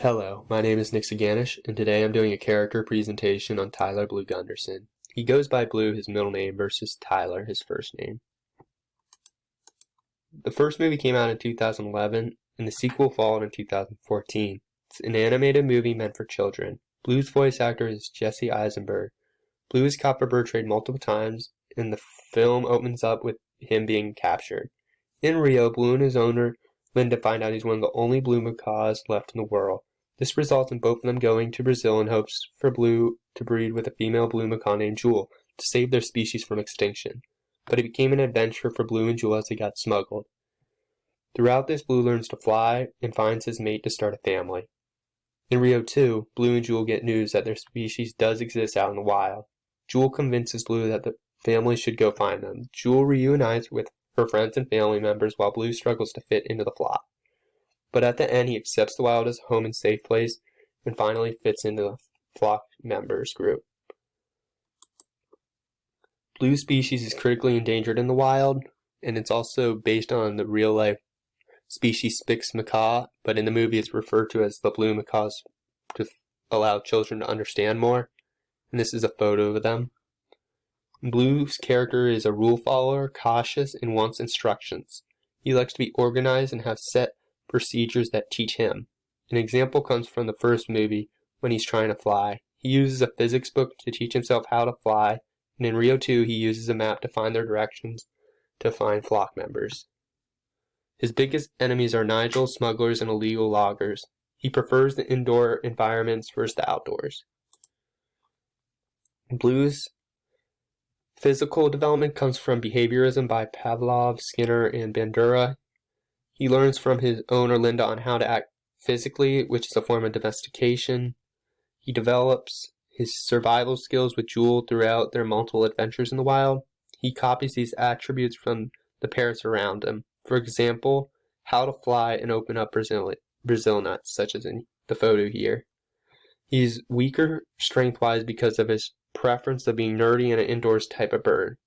Hello, my name is Nick Saganish, and today I'm doing a character presentation on Tyler Blue Gunderson. He goes by Blue, his middle name, versus Tyler, his first name. The first movie came out in 2011, and the sequel followed in 2014. It's an animated movie meant for children. Blue's voice actor is Jesse Eisenberg. Blue is caught for bird trade multiple times, and the film opens up with him being captured. In Rio, Blue and his owner, Linda, find out he's one of the only blue macaws left in the world. This results in both of them going to Brazil in hopes for Blue to breed with a female blue macaw named Jewel to save their species from extinction. But it became an adventure for Blue and Jewel as they got smuggled. Throughout this, Blue learns to fly and finds his mate to start a family. In Rio 2, Blue and Jewel get news that their species does exist out in the wild. Jewel convinces Blue that the family should go find them. Jewel reunites with her friends and family members while Blue struggles to fit into the flock. But at the end, he accepts the wild as a home and safe place and finally fits into the flock members group. Blue's species is critically endangered in the wild, and it's also based on the real-life species Spix macaw, but in the movie it's referred to as the blue macaws to allow children to understand more. And this is a photo of them. Blue's character is a rule follower, cautious, and wants instructions. He likes to be organized and have set procedures that teach him. An example comes from the first movie when he's trying to fly. He uses a physics book to teach himself how to fly, and in Rio 2 he uses a map to find their directions to find flock members. His biggest enemies are Nigel, smugglers, and illegal loggers. He prefers the indoor environments versus the outdoors. Blue's physical development comes from behaviorism by Pavlov, Skinner, and Bandura. He learns from his owner Linda on how to act physically, which is a form of domestication. He develops his survival skills with Jewel throughout their multiple adventures in the wild. He copies these attributes from the parrots around him. For example, how to fly and open up Brazil nuts, such as in the photo here. He's weaker strength-wise because of his preference of being nerdy and an indoors type of bird.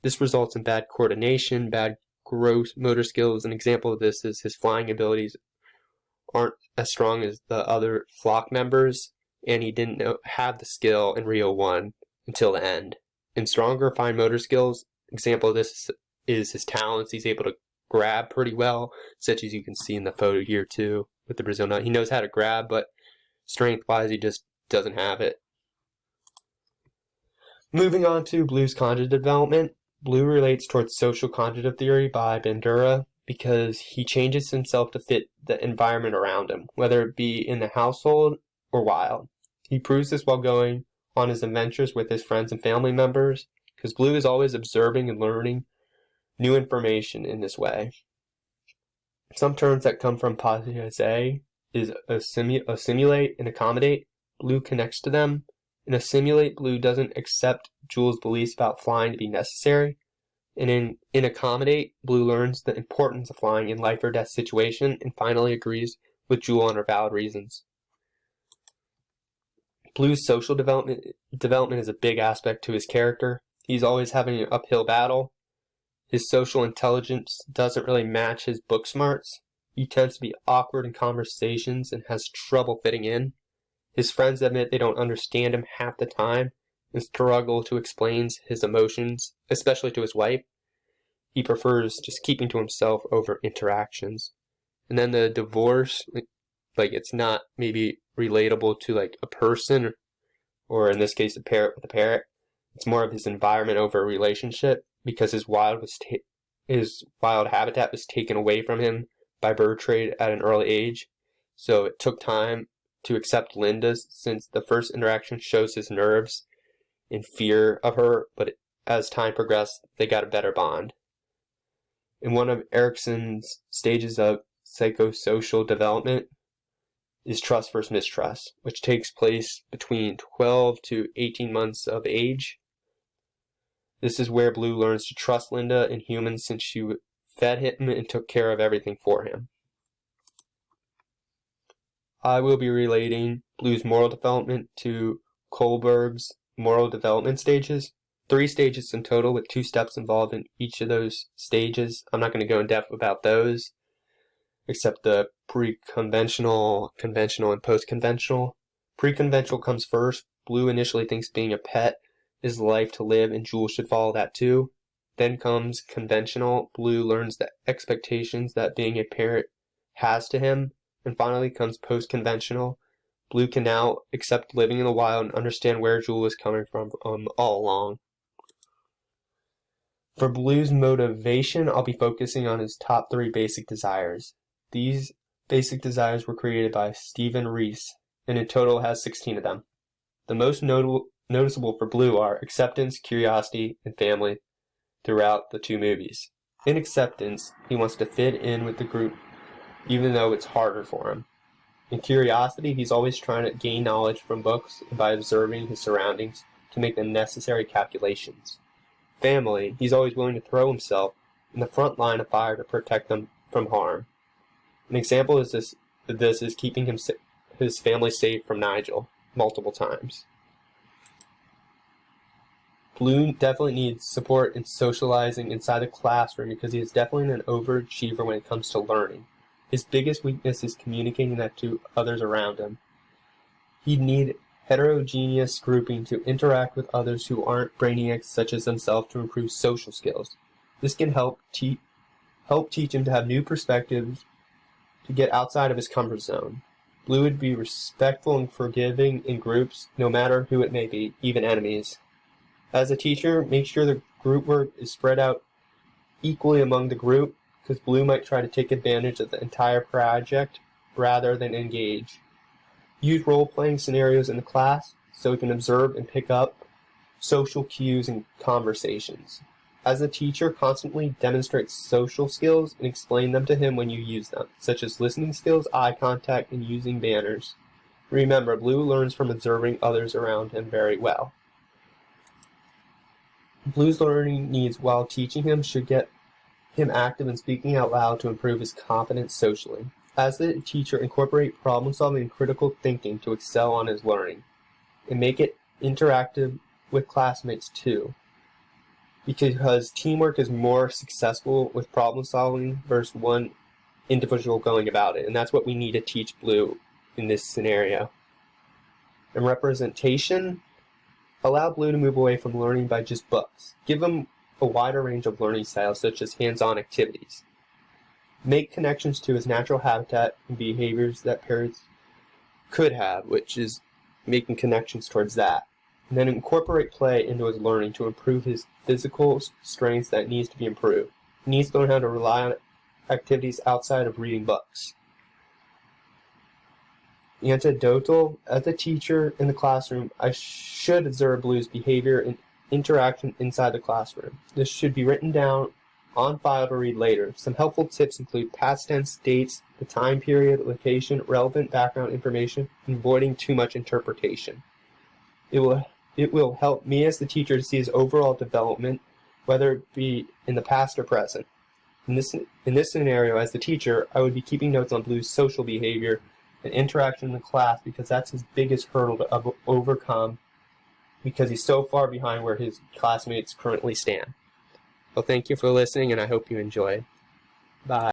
This results in bad coordination, bad gross motor skills. An example of this is his flying abilities aren't as strong as the other flock members, and he didn't have the skill in Rio 1 until the end. In stronger fine motor skills, example of this is his talents. He's able to grab pretty well, such as you can see in the photo here too with the Brazil nut. He knows how to grab, but strength-wise he just doesn't have it. Moving on to Blue's cognitive development. Blue relates towards social cognitive theory by Bandura because he changes himself to fit the environment around him, whether it be in the household or wild. He proves this while going on his adventures with his friends and family members, because Blue is always observing and learning new information in this way. Some terms that come from Piaget is assimilate and accommodate. Blue connects to them. In assimilate, Blue doesn't accept Jewel's beliefs about flying to be necessary. And in accommodate, Blue learns the importance of flying in life or death situation and finally agrees with Jewel on her valid reasons. Blue's social development is a big aspect to his character. He's always having an uphill battle. His social intelligence doesn't really match his book smarts. He tends to be awkward in conversations and has trouble fitting in. His friends admit they don't understand him half the time and struggle to explain his emotions, especially to his wife. He prefers just keeping to himself over interactions. And then the divorce, like it's not maybe relatable to like a person, or in this case a parrot with a parrot. It's more of his environment over a relationship, because his wild habitat was taken away from him by bird trade at an early age. So it took time to accept Linda, since the first interaction shows his nerves and fear of her, but as time progressed, they got a better bond. In one of Erikson's stages of psychosocial development is trust versus mistrust, which takes place between 12 to 18 months of age. This is where Blue learns to trust Linda and humans, since she fed him and took care of everything for him. I will be relating Blue's moral development to Kohlberg's moral development stages. 3 stages in total, with 2 steps involved in each of those stages. I'm not going to go in depth about those, except the pre-conventional, conventional, and post-conventional. Pre-conventional comes first. Blue initially thinks being a pet is life to live, and Jules should follow that too. Then comes conventional. Blue learns the expectations that being a parent has to him. And finally comes post-conventional. Blue can now accept living in the wild and understand where Jules is coming from all along. For Blue's motivation, I'll be focusing on his top 3 basic desires. These basic desires were created by Stephen Reese, and in total has 16 of them. The most noticeable for Blue are acceptance, curiosity, and family throughout the 2 movies. In acceptance, he wants to fit in with the group, even though it's harder for him. In curiosity, he's always trying to gain knowledge from books and by observing his surroundings to make the necessary calculations. Family, he's always willing to throw himself in the front line of fire to protect them from harm. An example of this is keeping his family safe from Nigel multiple times. Blue definitely needs support in socializing inside the classroom because he is definitely an overachiever when it comes to learning. His biggest weakness is communicating that to others around him. He'd need heterogeneous grouping to interact with others who aren't brainiacs such as himself to improve social skills. This can help teach him to have new perspectives, to get outside of his comfort zone. Blue would be respectful and forgiving in groups, no matter who it may be, even enemies. As a teacher, make sure the group work is spread out equally among the group, because Blue might try to take advantage of the entire project rather than engage. Use role-playing scenarios in the class so he can observe and pick up social cues and conversations. As a teacher, constantly demonstrate social skills and explain them to him when you use them, such as listening skills, eye contact, and using banners. Remember, Blue learns from observing others around him very well. Blue's learning needs while teaching him should get him active and speaking out loud to improve his confidence socially. As the teacher, incorporate problem solving and critical thinking to excel on his learning, and make it interactive with classmates too, because teamwork is more successful with problem solving versus one individual going about it, and that's what we need to teach Blue in this scenario. And representation, allow Blue to move away from learning by just books. Give him a wider range of learning styles such as hands-on activities. Make connections to his natural habitat and behaviors that parents could have, which is making connections towards that. And then incorporate play into his learning to improve his physical strengths that needs to be improved. He needs to learn how to rely on activities outside of reading books. Anecdotal, as a teacher in the classroom, I should observe Blue's behavior and interaction inside the classroom. This should be written down on file to read later. Some helpful tips include past tense, dates, the time period, location, relevant background information, and avoiding too much interpretation. It will help me as the teacher to see his overall development, whether it be in the past or present. In this scenario, as the teacher, I would be keeping notes on Blue's social behavior and interaction in the class because that's his biggest hurdle to overcome because he's so far behind where his classmates currently stand. Well, thank you for listening, and I hope you enjoyed. Bye.